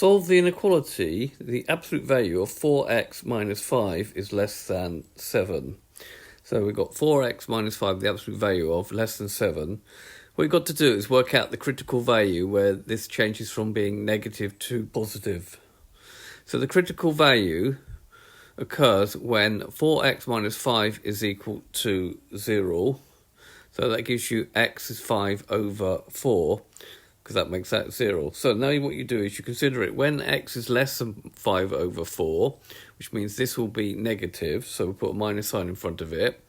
solve the inequality, the absolute value of 4x minus 5 is less than 7. So we've got 4x minus 5, the absolute value of less than 7. What you've got to do is work out the critical value where this changes from being negative to positive. So the critical value occurs when 4x minus 5 is equal to 0. So that gives you x is 5 over 4, because that makes that 0. So now what you do is you consider it when x is less than 5 over 4, which means this will be negative, so we put a minus sign in front of it.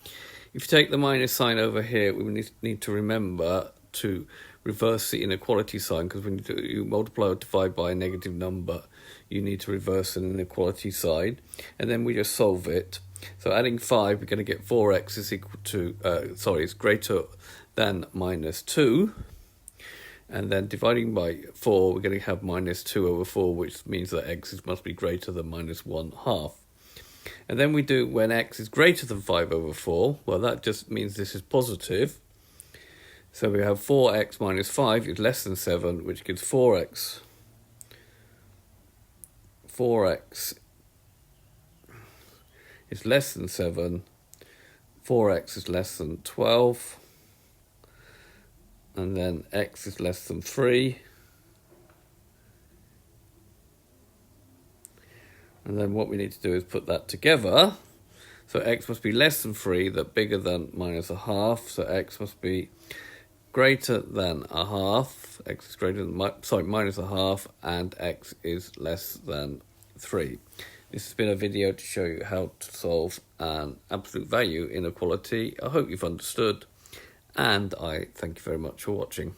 If you take the minus sign over here, we need to remember to reverse the inequality sign, because when you multiply or divide by a negative number, you need to reverse an inequality sign, and then we just solve it. So adding 5, we're going to get 4x is equal to, is greater than minus 2. And then dividing by 4, we're going to have minus 2 over 4, which means that x must be greater than minus 1/2. And then we do when x is greater than 5 over 4. Well, that just means this is positive. So we have 4x minus 5 is less than 7, which gives 4x. 4x is less than 7. 4x is less than 12. And then x is less than 3. And then what we need to do is put that together. So x must be less than 3, that bigger than minus 1/2. So x must be greater than 1/2. X is greater than, minus 1/2, and x is less than 3. This has been a video to show you how to solve an absolute value inequality. I hope you've understood, and I thank you very much for watching.